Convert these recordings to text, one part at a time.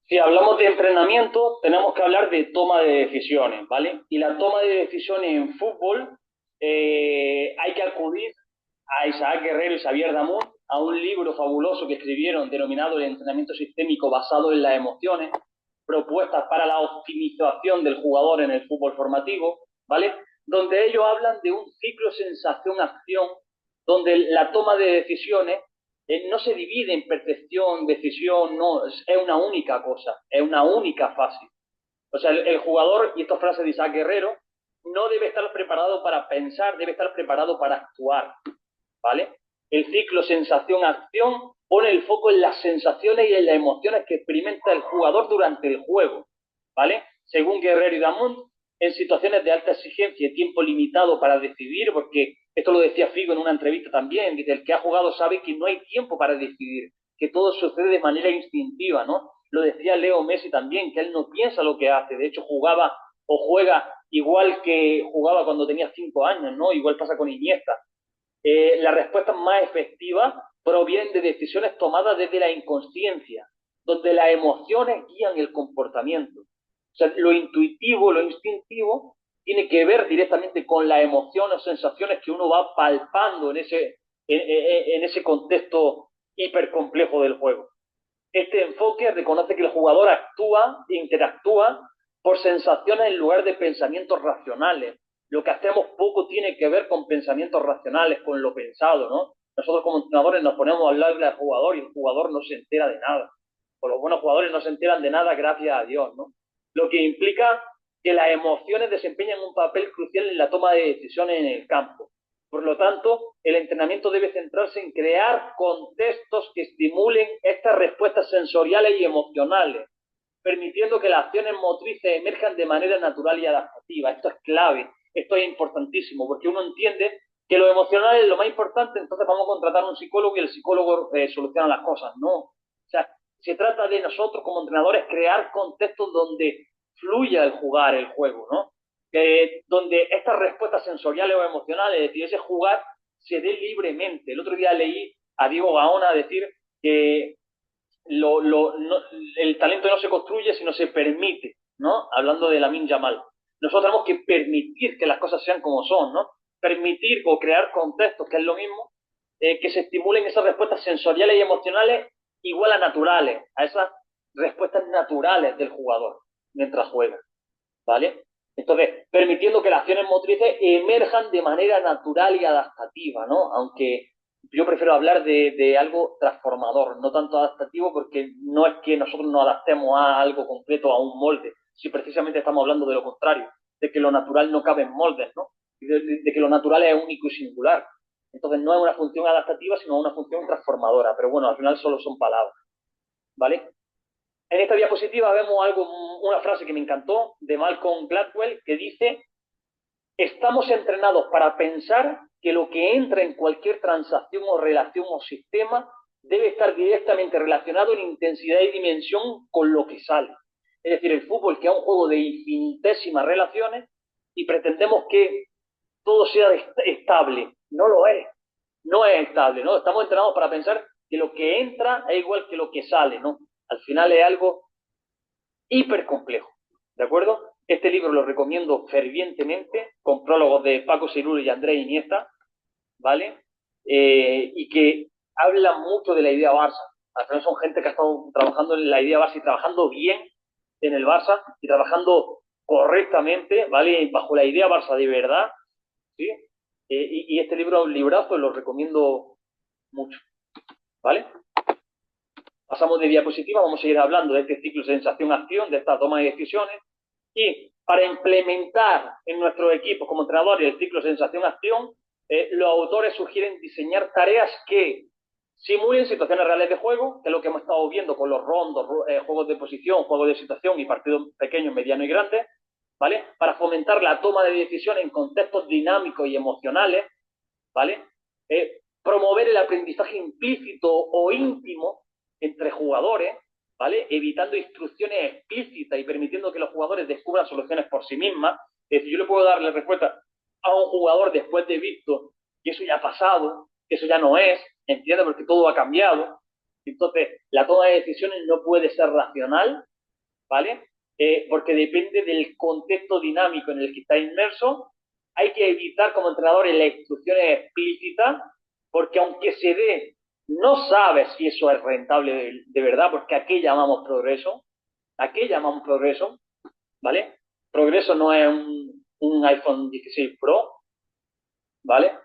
Si hablamos de entrenamiento, tenemos que hablar de toma de decisiones, ¿vale? Y la toma de decisiones en fútbol, hay que acudir a Isaac Guerrero y Xavier Damun, a un libro fabuloso que escribieron denominado El entrenamiento sistémico basado en las emociones, propuestas para la optimización del jugador en el fútbol formativo, ¿vale? Donde ellos hablan de un ciclo sensación-acción, donde la toma de decisiones no se divide en percepción, decisión, no, es una única cosa, es una única fase. O sea, el jugador, y esta frase de Isaac Guerrero, no debe estar preparado para pensar, debe estar preparado para actuar, ¿vale? El ciclo sensación-acción pone el foco en las sensaciones y en las emociones que experimenta el jugador durante el juego, ¿vale? Según Guerrero y Damont, en situaciones de alta exigencia y tiempo limitado para decidir, porque esto lo decía Figo en una entrevista también, dice, el que ha jugado sabe que no hay tiempo para decidir, que todo sucede de manera instintiva, ¿no? Lo decía Leo Messi también, que él no piensa lo que hace, de hecho jugaba o juega igual que jugaba cuando tenía 5 años, ¿no? Igual pasa con Iniesta. Las respuestas más efectivas provienen de decisiones tomadas desde la inconsciencia, donde las emociones guían el comportamiento. O sea, lo intuitivo, lo instintivo, tiene que ver directamente con las emociones o sensaciones que uno va palpando en ese contexto hipercomplejo del juego. Este enfoque reconoce que el jugador actúa e interactúa por sensaciones en lugar de pensamientos racionales. Lo que hacemos poco tiene que ver con pensamientos racionales, con lo pensado, ¿no? Nosotros como entrenadores nos ponemos a hablarle al jugador y el jugador no se entera de nada. O los buenos jugadores no se enteran de nada, gracias a Dios, ¿no? Lo que implica que las emociones desempeñan un papel crucial en la toma de decisiones en el campo. Por lo tanto, el entrenamiento debe centrarse en crear contextos que estimulen estas respuestas sensoriales y emocionales, permitiendo que las acciones motrices emerjan de manera natural y adaptativa. Esto es clave, esto es importantísimo, porque uno entiende que lo emocional es lo más importante, entonces vamos a contratar a un psicólogo y el psicólogo soluciona las cosas. No. O sea, se trata de nosotros como entrenadores crear contextos donde fluya el jugar, el juego, ¿no? Donde estas respuestas sensoriales o emocionales, es decir, ese jugar, se dé libremente. El otro día leí a Diego Gaona decir que no, el talento no se construye, sino se permite, ¿no? Hablando de Lamine Yamal. Nosotros tenemos que permitir que las cosas sean como son, ¿no? Permitir o crear contextos, que es lo mismo, que se estimulen esas respuestas sensoriales y emocionales igual a naturales, a esas respuestas naturales del jugador mientras juega, ¿vale? Entonces, permitiendo que las acciones motrices emerjan de manera natural y adaptativa, ¿no? Aunque yo prefiero hablar de algo transformador, no tanto adaptativo, porque no es que nosotros nos adaptemos a algo concreto, a un molde, si precisamente estamos hablando de lo contrario, de que lo natural no cabe en moldes, ¿no? De que lo natural es único y singular. Entonces, no es una función adaptativa, sino una función transformadora, pero bueno, al final solo son palabras, ¿vale? En esta diapositiva vemos una frase que me encantó de Malcolm Gladwell que dice: estamos entrenados para pensar que lo que entra en cualquier transacción o relación o sistema debe estar directamente relacionado en intensidad y dimensión con lo que sale. Es decir, el fútbol, que es un juego de infinitésimas relaciones, y pretendemos que todo sea estable. No lo es. No es estable, ¿no? Estamos entrenados para pensar que lo que entra es igual que lo que sale, ¿no? Al final es algo hiper complejo, ¿de acuerdo? Este libro lo recomiendo fervientemente, con prólogos de Paco Cirulo y Andrés Iniesta, ¿vale? Y que habla mucho de la idea Barça. Al final son gente que ha estado trabajando en la idea Barça y trabajando bien en el Barça y trabajando correctamente, ¿vale? Bajo la idea Barça de verdad, ¿sí? Y este libro es un librazo y lo recomiendo mucho, ¿vale? Pasamos de diapositiva, vamos a ir hablando de este ciclo sensación-acción, de esta toma de decisiones, y para implementar en nuestros equipos como entrenadores el ciclo sensación-acción, los autores sugieren diseñar tareas que simulen situaciones reales de juego, que es lo que hemos estado viendo con los rondos, juegos de posición, juegos de situación y partidos pequeños, medianos y grandes, ¿vale? Para fomentar la toma de decisiones en contextos dinámicos y emocionales, ¿vale? Promover el aprendizaje implícito o íntimo entre jugadores, ¿vale? Evitando instrucciones explícitas y permitiendo que los jugadores descubran soluciones por sí mismas. Es decir, yo le puedo dar la respuesta a un jugador después de visto que eso ya ha pasado, que eso ya no es, ¿entiendes? Porque todo ha cambiado. Entonces, la toma de decisiones no puede ser racional, ¿vale? Porque depende del contexto dinámico en el que está inmerso. Hay que evitar como entrenador las instrucciones explícitas, porque aunque se dé, no sabes si eso es rentable de verdad, porque ¿a qué llamamos progreso? ¿A qué llamamos progreso? ¿Vale? Progreso no es un iPhone 16 Pro, ¿vale?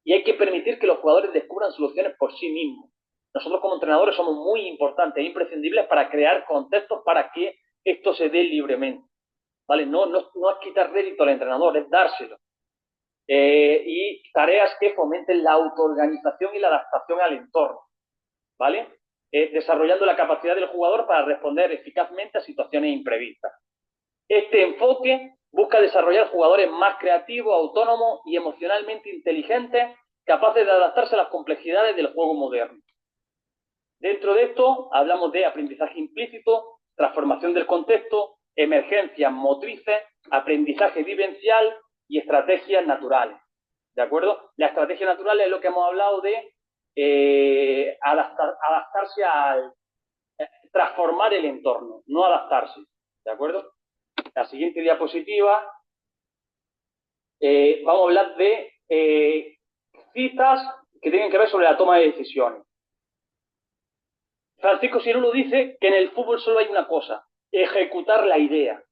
Y hay que permitir que los jugadores descubran soluciones por sí mismos. Nosotros como entrenadores somos muy importantes e imprescindibles para crear contextos para que esto se dé libremente, ¿vale? No es quitar rédito al entrenador, es dárselo. Y tareas que fomenten la autoorganización y la adaptación al entorno, ¿vale? Desarrollando la capacidad del jugador para responder eficazmente a situaciones imprevistas. Este enfoque busca desarrollar jugadores más creativos, autónomos y emocionalmente inteligentes, capaces de adaptarse a las complejidades del juego moderno. Dentro de esto hablamos de aprendizaje implícito, transformación del contexto, emergencias motrices, aprendizaje vivencial y estrategias naturales. ¿De acuerdo? La estrategia natural es lo que hemos hablado de adaptarse al transformar el entorno, no adaptarse. ¿De acuerdo? La siguiente diapositiva, vamos a hablar de citas que tienen que ver sobre la toma de decisiones. Francisco Cirulo dice que en el fútbol solo hay una cosa, ejecutar la idea.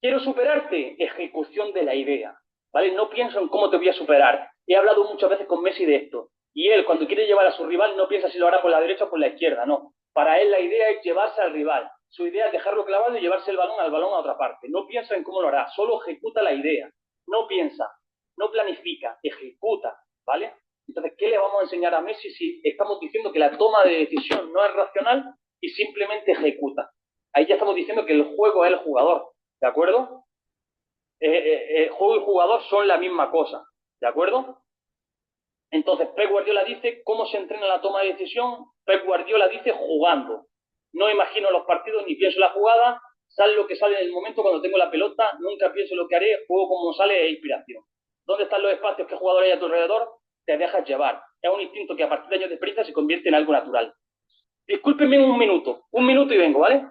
¿Quiero superarte? Ejecución de la idea. ¿Vale? No pienso en cómo te voy a superar. He hablado muchas veces con Messi de esto. Y él, cuando quiere llevar a su rival, no piensa si lo hará por la derecha o por la izquierda, no. Para él la idea es llevarse al rival. Su idea es dejarlo clavado y llevarse el balón a otra parte. No piensa en cómo lo hará, solo ejecuta la idea. No piensa, no planifica, ejecuta, ¿vale? Entonces, ¿qué le vamos a enseñar a Messi si estamos diciendo que la toma de decisión no es racional y simplemente ejecuta? Ahí ya estamos diciendo que el juego es el jugador, ¿de acuerdo? Juego y jugador son la misma cosa, ¿de acuerdo? Entonces, Pep Guardiola dice, ¿cómo se entrena la toma de decisión? Pep Guardiola dice, jugando. No imagino los partidos ni pienso la jugada, sale lo que sale en el momento cuando tengo la pelota, nunca pienso lo que haré, juego como sale e inspiración. ¿Dónde están los espacios que jugador hay a tu alrededor? Te dejas llevar. Es un instinto que a partir de años de experiencia se convierte en algo natural. Discúlpenme un minuto y vengo, ¿vale?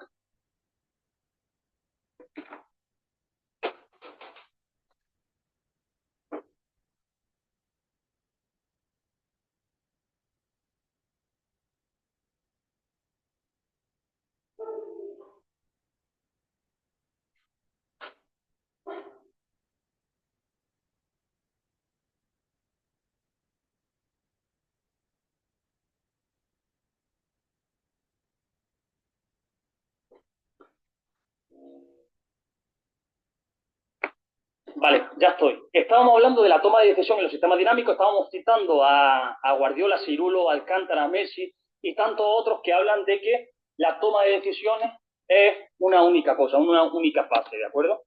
Vale, ya estoy. Estábamos hablando de la toma de decisión en los sistemas dinámicos, estábamos citando a Guardiola, Cirulo, Alcántara, Messi y tantos otros que hablan de que la toma de decisiones es una única cosa, una única fase, ¿de acuerdo?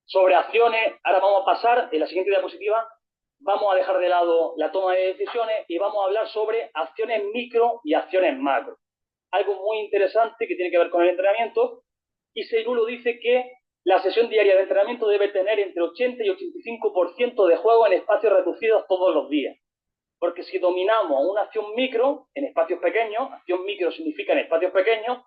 Sobre acciones, ahora vamos a pasar, en la siguiente diapositiva, vamos a dejar de lado la toma de decisiones y vamos a hablar sobre acciones micro y acciones macro. Algo muy interesante que tiene que ver con el entrenamiento, y Cirulo dice que la sesión diaria de entrenamiento debe tener entre 80 y 85% de juego en espacios reducidos todos los días. Porque si dominamos una acción micro en espacios pequeños, acción micro significa en espacios pequeños,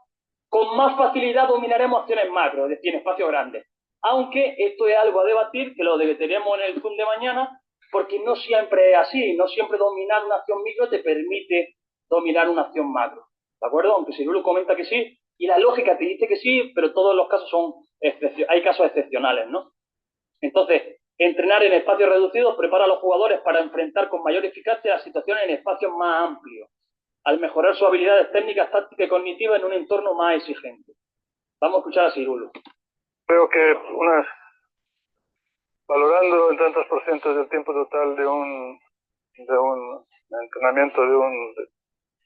con más facilidad dominaremos acciones macro, es decir, en espacios grandes. Aunque esto es algo a debatir, que lo debatiremos en el Zoom de mañana, porque no siempre es así, no siempre dominar una acción micro te permite dominar una acción macro. ¿De acuerdo? Aunque Cirulo comenta que sí, y la lógica te dice que sí, pero todos los casos hay casos excepcionales, ¿no? Entonces, entrenar en espacios reducidos prepara a los jugadores para enfrentar con mayor eficacia las situaciones en espacios más amplios, al mejorar sus habilidades técnicas, tácticas y cognitivas en un entorno más exigente. Vamos a escuchar a Cirulo. Creo que valorando el tantos por ciento del tiempo total de un entrenamiento de un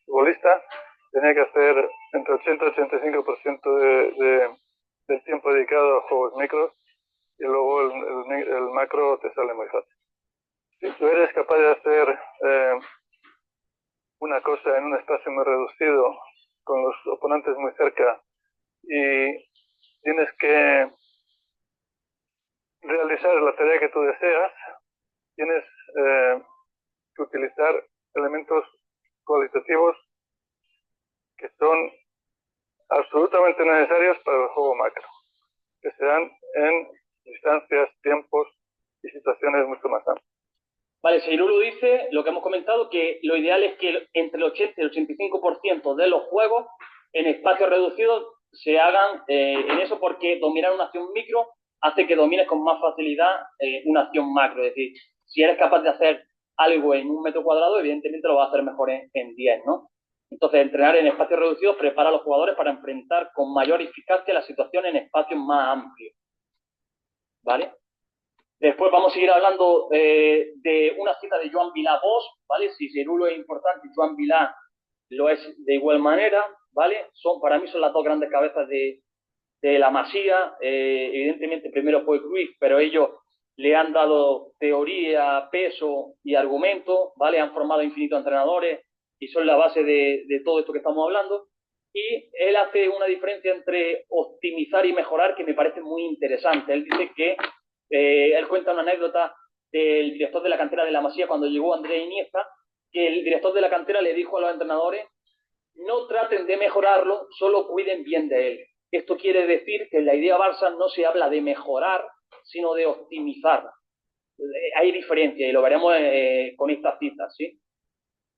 futbolista, tenía que hacer entre 80 y 85% del tiempo dedicado a juegos micros, y luego el macro te sale muy fácil. Si tú eres capaz de hacer una cosa en un espacio muy reducido, con los oponentes muy cerca, y tienes que realizar la tarea que tú deseas, tienes que utilizar elementos cualitativos que son absolutamente necesarios para el juego macro, que se dan en distancias, tiempos y situaciones mucho más amplias. Vale, Seirulo dice, lo que hemos comentado, que lo ideal es que entre el 80 y el 85% de los juegos en espacios reducidos se hagan en eso, porque dominar una acción micro hace que domines con más facilidad una acción macro. Es decir, si eres capaz de hacer algo en 1 metro cuadrado, evidentemente lo vas a hacer mejor en 10, ¿no? Entonces, entrenar en espacios reducidos prepara a los jugadores para enfrentar con mayor eficacia la situación en espacios más amplios. ¿Vale? Después vamos a seguir hablando de una cita de Joan Vilá Bosch, ¿vale? Si Seirulo es importante, Joan Vilá lo es de igual manera, ¿vale? Para mí son las dos grandes cabezas de la Masía. Evidentemente primero fue Cruyff, pero ellos le han dado teoría, peso y argumento, ¿vale? Han formado infinitos entrenadores y son la base de todo esto que estamos hablando. Y él hace una diferencia entre optimizar y mejorar que me parece muy interesante. Él dice que él cuenta una anécdota del director de la cantera de la Masía cuando llegó Andrés Iniesta, que el director de la cantera le dijo a los entrenadores: no traten de mejorarlo, solo cuiden bien de él. Esto quiere decir que en la idea Barça no se habla de mejorar, sino de optimizar. Hay diferencia y lo veremos con estas citas, ¿sí?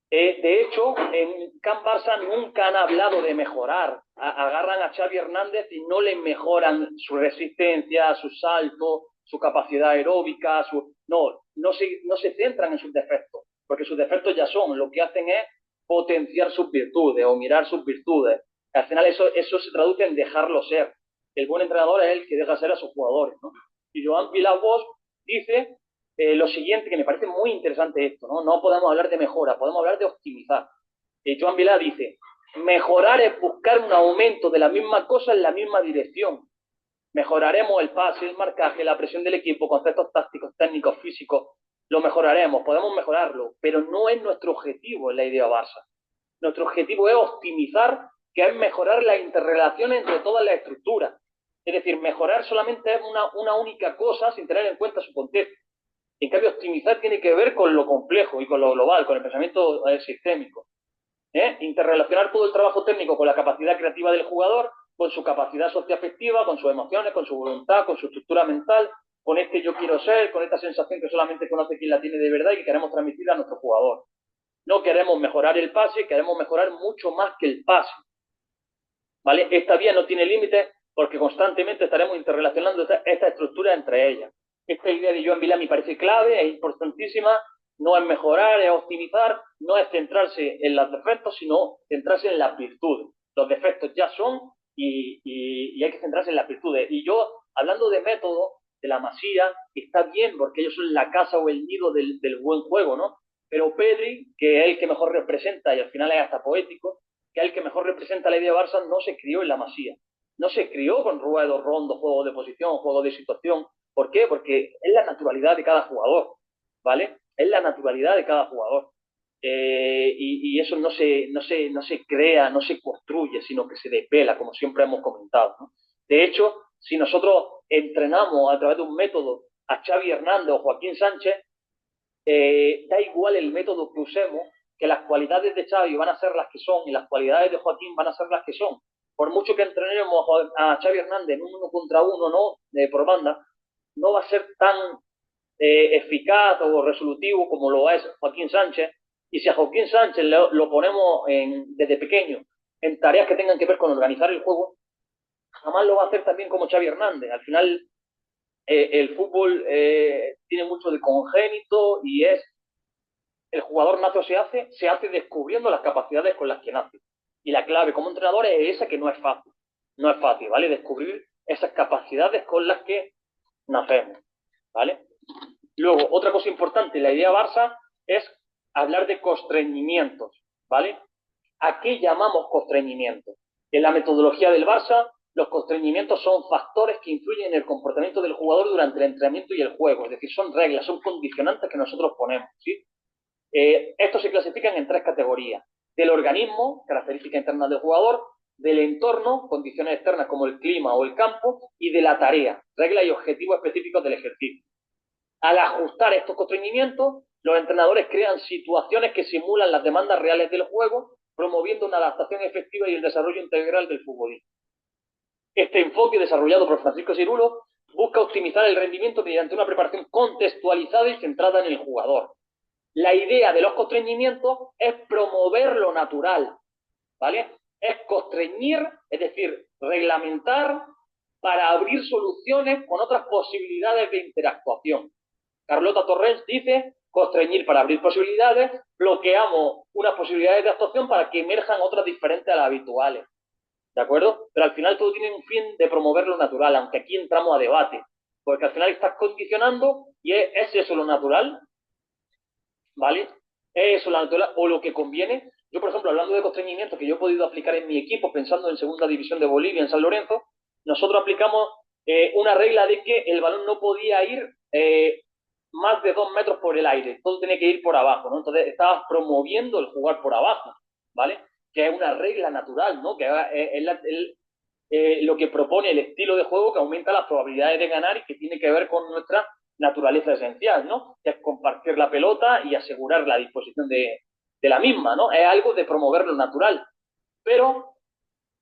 De hecho, en Can Barça nunca han hablado de mejorar. Agarran a Xavi Hernández y no le mejoran su resistencia, su salto, su capacidad aeróbica. No se centran en sus defectos, porque sus defectos ya son. Lo que hacen es potenciar sus virtudes o mirar sus virtudes. Al final eso se traduce en dejarlo ser. El buen entrenador es el que deja ser a sus jugadores, ¿no? Y Joan Vilá-Bosch dice lo siguiente, que me parece muy interesante esto, ¿no? No podemos hablar de mejora, podemos hablar de optimizar. Joan Vilá dice: mejorar es buscar un aumento de la misma cosa en la misma dirección. Mejoraremos el pase, el marcaje, la presión del equipo, conceptos tácticos, técnicos, físicos, lo mejoraremos, podemos mejorarlo, pero no es nuestro objetivo en la idea Barça. Nuestro objetivo es optimizar, que es mejorar la interrelación entre todas las estructuras. Es decir, mejorar solamente es una única cosa sin tener en cuenta su contexto. En cambio, optimizar tiene que ver con lo complejo y con lo global, con el pensamiento sistémico. Interrelacionar todo el trabajo técnico con la capacidad creativa del jugador, con su capacidad socioafectiva, con sus emociones, con su voluntad, con su estructura mental, con este yo quiero ser, con esta sensación que solamente conoce quien la tiene de verdad y que queremos transmitir a nuestro jugador. No queremos mejorar el pase, queremos mejorar mucho más que el pase. ¿Vale? Esta vía no tiene límites porque constantemente estaremos interrelacionando esta estructura entre ellas. Esta idea de Joan Vilá me parece clave, es importantísima. No es mejorar, es optimizar, no es centrarse en los defectos, sino centrarse en las virtudes. Los defectos ya son y hay que centrarse en las virtudes. Y yo, hablando de método, de la Masía, está bien porque ellos son la casa o el nido del buen juego, ¿no? Pero Pedri, que es el que mejor representa, y al final es hasta poético, que es el que mejor representa la idea de Barça, no se crió en la Masía. No se crió con ruedos, rondos, juego de posición, juego de situación. ¿Por qué? Porque es la naturalidad de cada jugador, ¿vale? Es la naturalidad de cada jugador. Y eso no se crea, no se construye, sino que se desvela, como siempre hemos comentado, ¿no? De hecho, si nosotros entrenamos a través de un método a Xavi Hernández o Joaquín Sánchez, da igual el método que usemos, que las cualidades de Xavi van a ser las que son y las cualidades de Joaquín van a ser las que son. Por mucho que entrenemos a Xavi Hernández en un 1 contra 1, ¿no? Por banda, no va a ser tan eficaz o resolutivo como lo es Joaquín Sánchez. Y si a Joaquín Sánchez lo ponemos desde pequeño en tareas que tengan que ver con organizar el juego, jamás lo va a hacer también como Xavi Hernández. Al final, el fútbol tiene mucho de congénito y es el jugador nace o se hace descubriendo las capacidades con las que nace. Y la clave como entrenador es esa, que no es fácil. No es fácil, ¿vale? Descubrir esas capacidades con las que nacemos, ¿vale? Luego, otra cosa importante en la idea Barça es hablar de constreñimientos, ¿vale? ¿A qué llamamos constreñimientos? En la metodología del Barça, los constreñimientos son factores que influyen en el comportamiento del jugador durante el entrenamiento y el juego. Es decir, son reglas, son condicionantes que nosotros ponemos, ¿sí? Estos se clasifican en 3 categorías: del organismo, características internas del jugador; del entorno, condiciones externas como el clima o el campo; y de la tarea, reglas y objetivos específicos del ejercicio. Al ajustar estos constreñimientos, los entrenadores crean situaciones que simulan las demandas reales del juego, promoviendo una adaptación efectiva y el desarrollo integral del futbolista. Este enfoque, desarrollado por Francisco Cirulo, busca optimizar el rendimiento mediante una preparación contextualizada y centrada en el jugador. La idea de los constreñimientos es promover lo natural, ¿vale? Es constreñir, es decir, reglamentar para abrir soluciones con otras posibilidades de interactuación. Carlota Torrens dice: constreñir para abrir posibilidades, bloqueamos unas posibilidades de actuación para que emerjan otras diferentes a las habituales. ¿De acuerdo? Pero al final todo tiene un fin de promover lo natural, aunque aquí entramos a debate, porque al final estás condicionando y es eso lo natural, ¿vale? ¿Es eso lo natural o lo que conviene? Yo, por ejemplo, hablando de constreñimiento que yo he podido aplicar en mi equipo, pensando en segunda división de Bolivia, en San Lorenzo, nosotros aplicamos una regla de que el balón no podía ir más de 2 metros por el aire, todo tenía que ir por abajo, ¿no? Entonces estabas promoviendo el jugar por abajo, ¿vale? Que es una regla natural, ¿no? Que es lo que propone el estilo de juego que aumenta las probabilidades de ganar y que tiene que ver con nuestra naturaleza esencial, ¿no? Que es compartir la pelota y asegurar la disposición de la misma, ¿no? Es algo de promover lo natural. Pero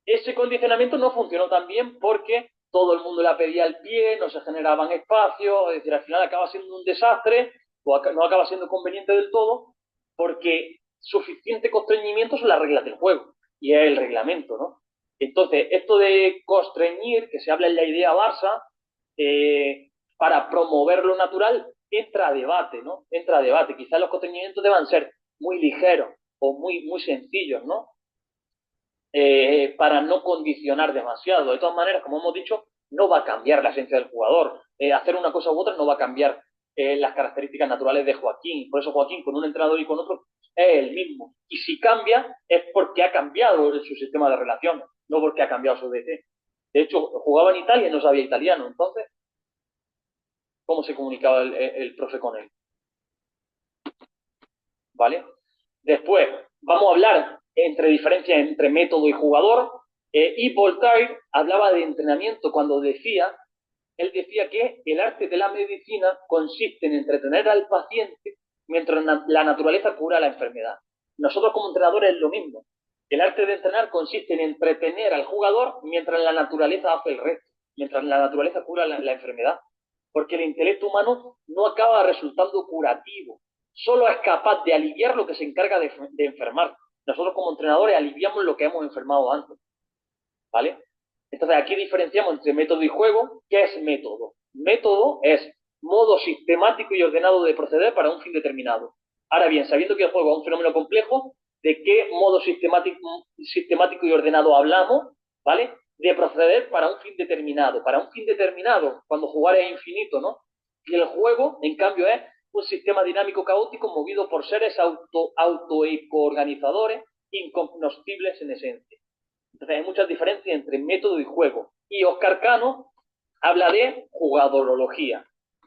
ese condicionamiento no funcionó tan bien porque todo el mundo la pedía al pie, no se generaban espacios, es decir, al final acaba siendo un desastre o no acaba siendo conveniente del todo porque suficiente constreñimiento son las reglas del juego y es el reglamento, ¿no? Entonces, esto de constreñir, que se habla en la idea Barça, para promover lo natural, entra a debate, ¿no? Entra a debate. Quizás los constreñimientos deban ser muy ligeros o muy sencillos, ¿no? Para no condicionar demasiado. De todas maneras, como hemos dicho, no va a cambiar la esencia del jugador. Hacer una cosa u otra no va a cambiar las características naturales de Joaquín. Por eso Joaquín con un entrenador y con otro es el mismo. Y si cambia es porque ha cambiado su sistema de relaciones, no porque ha cambiado su DT. De hecho, jugaba en Italia y no sabía italiano. Entonces, ¿cómo se comunicaba el profe con él? ¿Vale? Después, vamos a hablar entre diferencias entre método y jugador. Y Voltaire hablaba de entrenamiento cuando él decía que el arte de la medicina consiste en entretener al paciente mientras la naturaleza cura la enfermedad. Nosotros como entrenadores es lo mismo. El arte de entrenar consiste en entretener al jugador mientras la naturaleza hace el resto, mientras la naturaleza cura la enfermedad. Porque el intelecto humano no acaba resultando curativo, solo es capaz de aliviar lo que se encarga de enfermar. Nosotros como entrenadores aliviamos lo que hemos enfermado antes, ¿vale? Entonces aquí diferenciamos entre método y juego. ¿Qué es método? Método es modo sistemático y ordenado de proceder para un fin determinado. Ahora bien, sabiendo que el juego es un fenómeno complejo, ¿de qué modo sistemático y ordenado hablamos? ¿Vale? De proceder para un fin determinado. Para un fin determinado, cuando jugar es infinito, ¿no? Y el juego, en cambio, es un sistema dinámico caótico movido por seres autoecoorganizadores incognoscibles en esencia. Entonces hay muchas diferencias entre método y juego. Y Oscar Cano habla de jugadorología.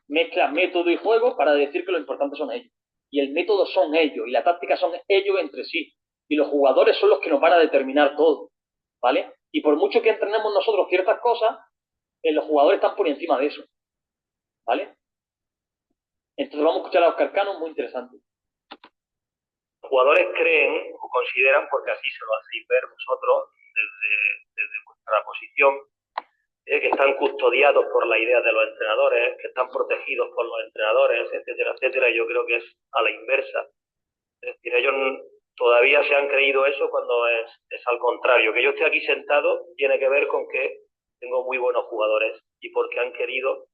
Mezcla método y juego para decir que lo importante son ellos. Y el método son ellos, y la táctica son ellos entre sí. Y los jugadores son los que nos van a determinar todo, ¿vale? Y por mucho que entrenemos nosotros ciertas cosas, los jugadores están por encima de eso, ¿vale? Entonces vamos a escuchar a Oscar Cano, muy interesante. Los jugadores creen o consideran, porque así se lo hacéis ver vosotros desde vuestra posición, que están custodiados por la idea de los entrenadores, que están protegidos por los entrenadores, etcétera, etcétera. Yo creo que es a la inversa. Es decir, ellos todavía se han creído eso cuando es al contrario. Que yo esté aquí sentado tiene que ver con que tengo muy buenos jugadores y porque han querido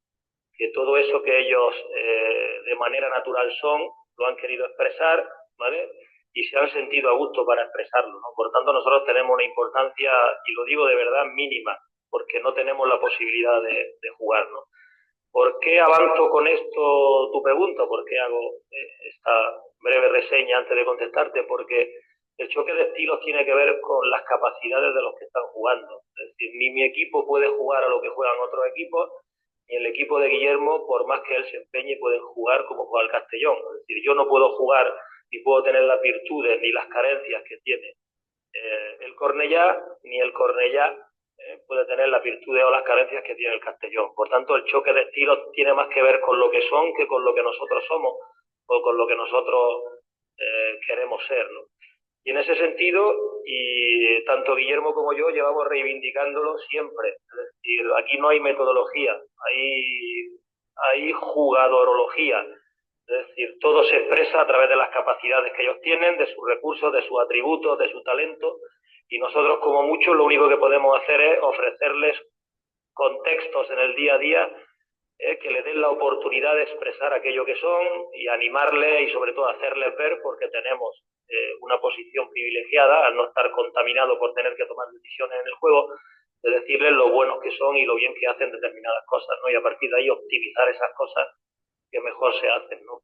que todo eso que ellos de manera natural son, lo han querido expresar, ¿vale? Y se han sentido a gusto para expresarlo, ¿no? Por tanto, nosotros tenemos una importancia, y lo digo de verdad, mínima, porque no tenemos la posibilidad de jugar, ¿no? ¿Por qué avanzo con esto tu pregunta? ¿Por qué hago esta breve reseña antes de contestarte? Porque el choque de estilos tiene que ver con las capacidades de los que están jugando. Es decir, ni mi equipo puede jugar a lo que juegan otros equipos, ni el equipo de Guillermo, por más que él se empeñe, pueden jugar como juega el Castellón. Es decir, yo no puedo jugar ni puedo tener las virtudes ni las carencias que tiene el Cornellá, ni el Cornellá puede tener las virtudes o las carencias que tiene el Castellón. Por tanto, el choque de estilos tiene más que ver con lo que son que con lo que nosotros somos o con lo que nosotros queremos ser, ¿no? Y en ese sentido, y tanto Guillermo como yo llevamos reivindicándolo siempre. Es decir, aquí no hay metodología, hay jugadorología. Es decir, todo se expresa a través de las capacidades que ellos tienen, de sus recursos, de sus atributos, de su talento. Y nosotros, como muchos, lo único que podemos hacer es ofrecerles contextos en el día a día que le den la oportunidad de expresar aquello que son y animarles y sobre todo hacerles ver, porque tenemos una posición privilegiada al no estar contaminado por tener que tomar decisiones en el juego, de decirles lo buenos que son y lo bien que hacen determinadas cosas, ¿no? Y a partir de ahí optimizar esas cosas que mejor se hacen, ¿no?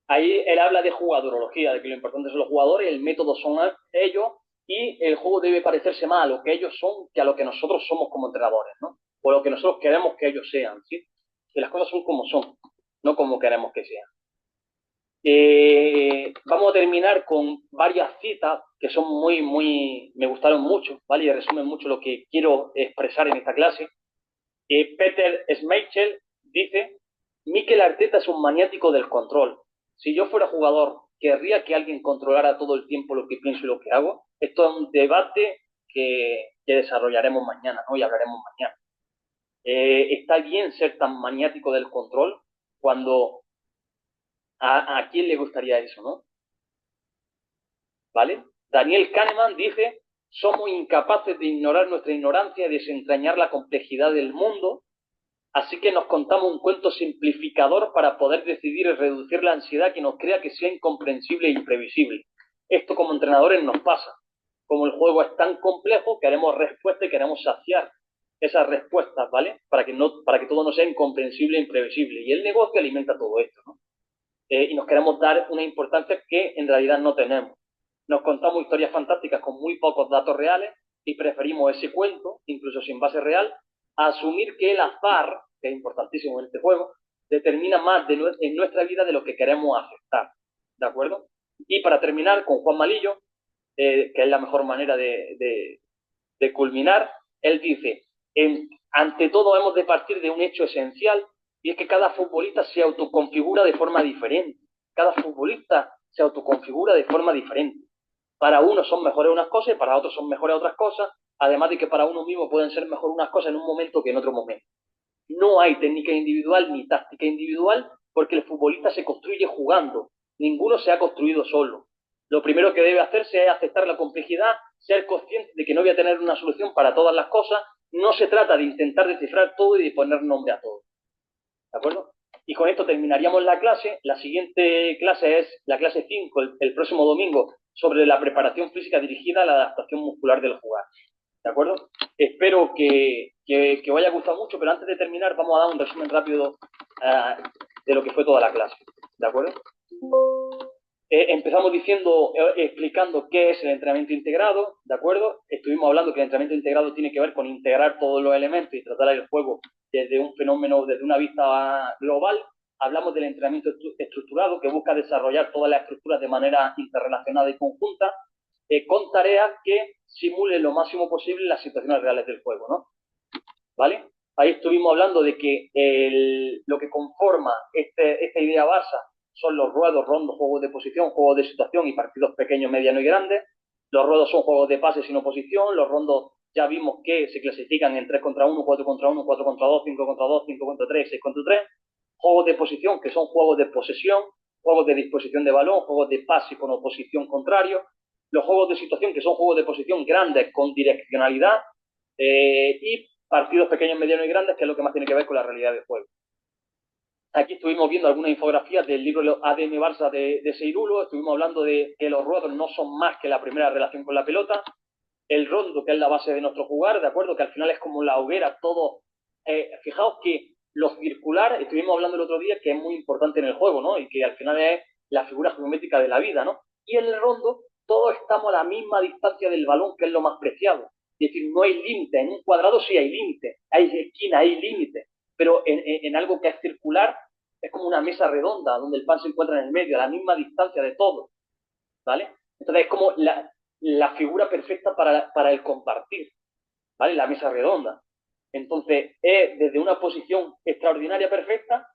Ahí él habla de jugadorología, de que lo importante son los jugadores, el método son ellos, y el juego debe parecerse más a lo que ellos son que a lo que nosotros somos como entrenadores, ¿no? O lo que nosotros queremos que ellos sean, ¿sí? Que las cosas son como son, no como queremos que sean. Vamos a terminar con varias citas que son me gustaron mucho, ¿vale? Y resumen mucho lo que quiero expresar en esta clase. Peter Schmeichel dice: Mikel Arteta es un maniático del control. Si yo fuera jugador, ¿querría que alguien controlara todo el tiempo lo que pienso y lo que hago? Esto es un debate que desarrollaremos mañana, ¿no? Y hablaremos mañana. ¿Está bien ser tan maniático del control cuando a quién le gustaría eso, ¿no? ¿Vale? Daniel Kahneman dice: somos incapaces de ignorar nuestra ignorancia y desentrañar la complejidad del mundo, así que nos contamos un cuento simplificador para poder decidir y reducir la ansiedad que nos crea que sea incomprensible e imprevisible. Esto como entrenadores nos pasa. Como el juego es tan complejo, queremos respuestas y queremos saciar esas respuestas, ¿vale? Para que todo no sea incomprensible e imprevisible. Y el negocio alimenta todo esto, ¿no? Y nos queremos dar una importancia que en realidad no tenemos. Nos contamos historias fantásticas con muy pocos datos reales y preferimos ese cuento, incluso sin base real, a asumir que el azar, que es importantísimo en este juego, determina más en nuestra vida de lo que queremos aceptar. ¿De acuerdo? Y para terminar, con Juan Malillo, que es la mejor manera de culminar, él dice: ante todo hemos de partir de un hecho esencial, y es que cada futbolista se autoconfigura de forma diferente. Cada futbolista se autoconfigura de forma diferente. Para unos son mejores unas cosas y para otros son mejores otras cosas, además de que para uno mismo pueden ser mejor unas cosas en un momento que en otro momento. No hay técnica individual ni táctica individual, porque el futbolista se construye jugando. Ninguno se ha construido solo. Lo primero que debe hacerse es aceptar la complejidad, ser consciente de que no voy a tener una solución para todas las cosas. No se trata de intentar descifrar todo y de poner nombre a todo. ¿De acuerdo? Y con esto terminaríamos la clase. La siguiente clase es la clase 5, el próximo domingo, sobre la preparación física dirigida a la adaptación muscular del jugar. ¿De acuerdo? Espero que os haya gustado mucho, pero antes de terminar vamos a dar un resumen rápido de lo que fue toda la clase. ¿De acuerdo? Empezamos explicando qué es el entrenamiento integrado, ¿de acuerdo? Estuvimos hablando que el entrenamiento integrado tiene que ver con integrar todos los elementos y tratar el juego desde un fenómeno, desde una vista global. Hablamos del entrenamiento estructurado, que busca desarrollar todas las estructuras de manera interrelacionada y conjunta, con tareas que simulen lo máximo posible las situaciones reales del juego, ¿no? ¿Vale? Ahí estuvimos hablando de que lo que conforma esta idea base son los ruedos, rondos, juegos de posición, juegos de situación y partidos pequeños, medianos y grandes. Los ruedos son juegos de pase sin oposición. Los rondos ya vimos que se clasifican en 3 contra 1, 4 contra 1, 4 contra 2, 5 contra 2, 5 contra 3, 6 contra 3. Juegos de posición, que son juegos de posesión, juegos de disposición de balón, juegos de pase con oposición contrario. Los juegos de situación, que son juegos de posición grandes con direccionalidad. Y partidos pequeños, medianos y grandes, que es lo que más tiene que ver con la realidad del juego. Aquí estuvimos viendo algunas infografías del libro ADN Barça de Seirulo. Estuvimos hablando de que los ruedos no son más que la primera relación con la pelota. El rondo, que es la base de nuestro jugar, ¿de acuerdo? Que al final es como la hoguera, todo. Fijaos que lo circular, estuvimos hablando el otro día, que es muy importante en el juego, ¿no? Y que al final es la figura geométrica de la vida, ¿no? Y en el rondo, todos estamos a la misma distancia del balón, que es lo más preciado. Es decir, no hay límite. En un cuadrado sí hay límite. Hay esquina, hay límite. Pero en algo que es circular, es como una mesa redonda, donde el pan se encuentra en el medio, a la misma distancia de todo, ¿vale? Entonces es como la figura perfecta para el compartir, ¿vale? La mesa redonda. Entonces es desde una posición extraordinaria perfecta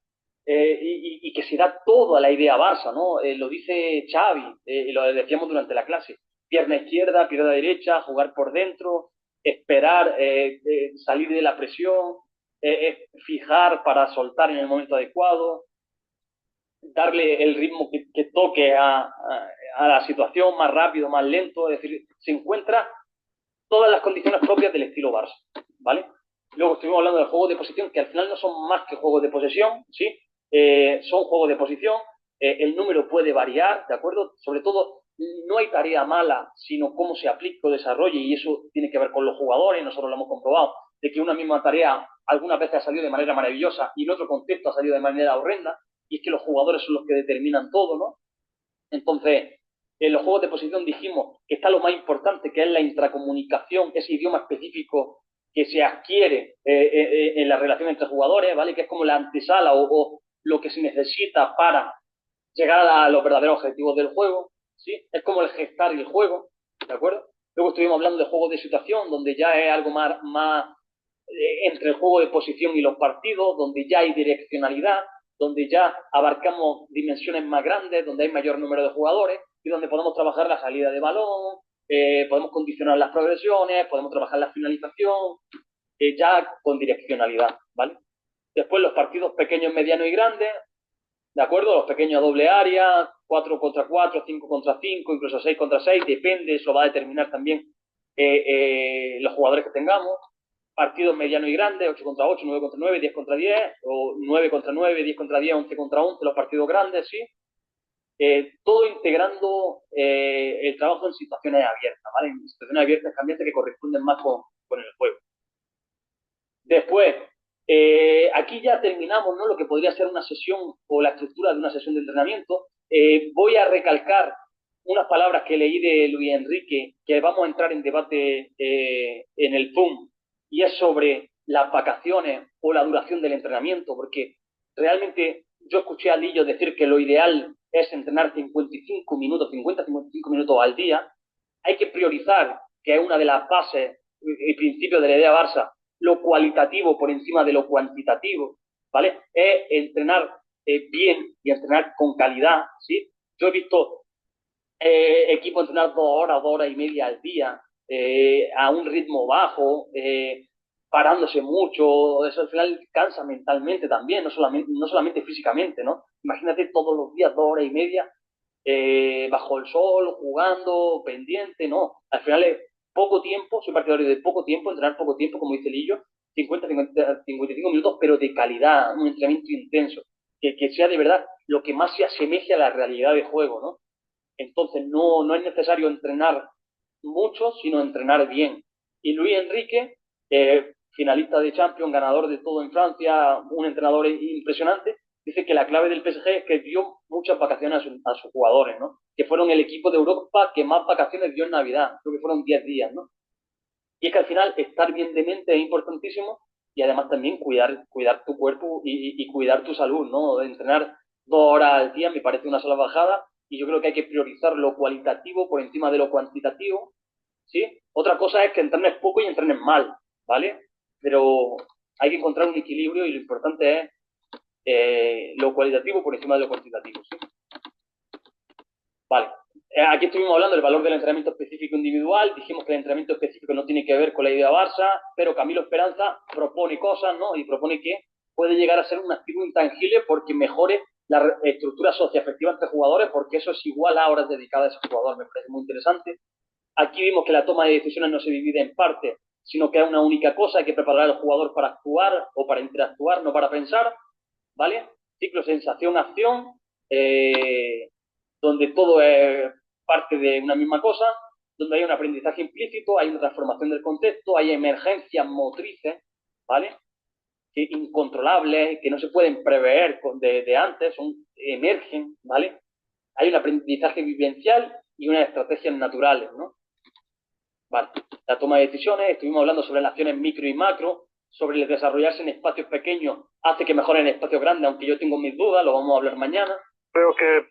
y que se da todo a la idea Barça, ¿no? Lo dice Xavi, lo decíamos durante la clase, pierna izquierda, pierna derecha, jugar por dentro, esperar, salir de la presión, fijar para soltar en el momento adecuado, darle el ritmo que toque a la situación, más rápido, más lento, es decir, se encuentra todas las condiciones propias del estilo Barça, ¿vale? Luego estuvimos hablando del juego de posición, que al final no son más que juegos de posesión, ¿sí? Son juegos de posición, el número puede variar, ¿de acuerdo? Sobre todo, no hay tarea mala, sino cómo se aplica o desarrolle, y eso tiene que ver con los jugadores, nosotros lo hemos comprobado, de que una misma tarea algunas veces ha salido de manera maravillosa y en otro contexto ha salido de manera horrenda, y es que los jugadores son los que determinan todo, ¿no? Entonces, en los juegos de posición dijimos que está lo más importante, que es la intracomunicación, ese idioma específico que se adquiere en la relación entre jugadores, ¿vale? Que es como la antesala o lo que se necesita para llegar a los verdaderos objetivos del juego, ¿sí? Es como el gestar el juego, ¿de acuerdo? Luego estuvimos hablando de juegos de situación, donde ya es algo más entre el juego de posición y los partidos, donde ya hay direccionalidad, donde ya abarcamos dimensiones más grandes, donde hay mayor número de jugadores y donde podemos trabajar la salida de balón, podemos condicionar las progresiones, podemos trabajar la finalización, ya con direccionalidad, ¿vale? Después los partidos pequeños, medianos y grandes, ¿de acuerdo? Los pequeños a doble área, 4 contra 4, 5 contra 5, incluso 6 contra 6, depende, eso va a determinar también los jugadores que tengamos. Partidos medianos y grandes, 8 contra 8, 9 contra 9, 10 contra 10, o 9 contra 9, 10 contra 10, 11 contra 11, los partidos grandes, ¿sí? Todo integrando el trabajo en situaciones abiertas, ¿vale? En situaciones abiertas cambiantes que corresponden más con el juego. Después, aquí ya terminamos, ¿no? Lo que podría ser una sesión o la estructura de una sesión de entrenamiento. Voy a recalcar unas palabras que leí de Luis Enrique, que vamos a entrar en debate en el Zoom, y es sobre las vacaciones o la duración del entrenamiento, porque realmente yo escuché a Lillo decir que lo ideal es entrenar 55 minutos, 50-55 minutos al día. Hay que priorizar, que es una de las bases y principios de la idea Barça, lo cualitativo por encima de lo cuantitativo, ¿vale? Es entrenar bien y entrenar con calidad, ¿sí? Yo he visto equipos entrenar 2 horas y media al día, a un ritmo bajo, parándose mucho, eso al final cansa mentalmente también, no solamente físicamente, ¿no? Imagínate todos los días 2 horas y media bajo el sol, jugando, pendiente, no. Al final es poco tiempo, soy partidario de poco tiempo, entrenar poco tiempo, como dice Lillo, 55 minutos, pero de calidad, un entrenamiento intenso, que sea de verdad lo que más se asemeje a la realidad de juego, ¿no? Entonces no es necesario entrenar mucho, sino entrenar bien. Y Luis Enrique, finalista de Champions, ganador de todo en Francia, un entrenador impresionante, dice que la clave del PSG es que dio muchas vacaciones a sus jugadores, ¿no? Que fueron el equipo de Europa que más vacaciones dio en Navidad, creo que fueron 10 días, ¿no? Y es que al final estar bien de mente es importantísimo y además también cuidar tu cuerpo y cuidar tu salud, ¿no? De entrenar 2 horas al día me parece una sola bajada y yo creo que hay que priorizar lo cualitativo por encima de lo cuantitativo, ¿sí? Otra cosa es que entrenes poco y entrenes mal, ¿vale? Pero hay que encontrar un equilibrio y lo importante es lo cualitativo por encima de lo cuantitativo, ¿sí? Vale. Aquí estuvimos hablando del valor del entrenamiento específico individual, dijimos que el entrenamiento específico no tiene que ver con la idea Barça, pero Camilo Esperanza propone cosas, ¿no? Y propone que puede llegar a ser un activo intangible porque mejore la estructura socioafectiva entre jugadores, porque eso es igual a horas dedicadas a ese jugador, me parece muy interesante. Aquí vimos que la toma de decisiones no se divide en partes, sino que es una única cosa, hay que preparar al jugador para actuar o para interactuar, no para pensar, ¿vale? Ciclo sensación-acción, donde todo es parte de una misma cosa, donde hay un aprendizaje implícito, hay una transformación del contexto, hay emergencias motrices, ¿vale? Que incontrolables, que no se pueden prever de antes, emergen, ¿vale? Hay un aprendizaje vivencial y unas estrategias naturales, ¿no? Vale. La toma de decisiones, estuvimos hablando sobre las acciones micro y macro, sobre el desarrollarse en espacios pequeños hace que mejoren en espacios grandes, aunque yo tengo mis dudas, lo vamos a hablar mañana. Creo que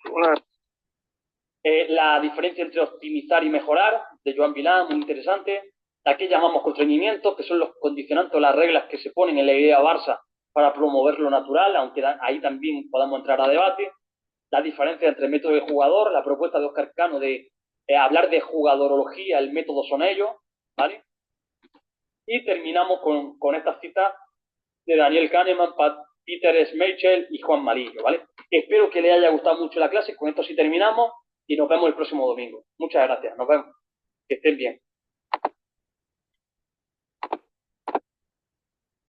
la diferencia entre optimizar y mejorar, de Joan Vilán, muy interesante. Aquí llamamos constreñimientos, que son los condicionantes o las reglas que se ponen en la idea Barça para promover lo natural, aunque ahí también podamos entrar a debate, la diferencia entre método y jugador, la propuesta de Oscar Cano de hablar de jugadorología, el método son ellos, ¿vale? Y terminamos con esta cita de Daniel Kahneman, Peter Schmeichel y Juan Marillo, ¿vale? Espero que les haya gustado mucho la clase, con esto sí terminamos y nos vemos el próximo domingo. Muchas gracias, nos vemos, que estén bien.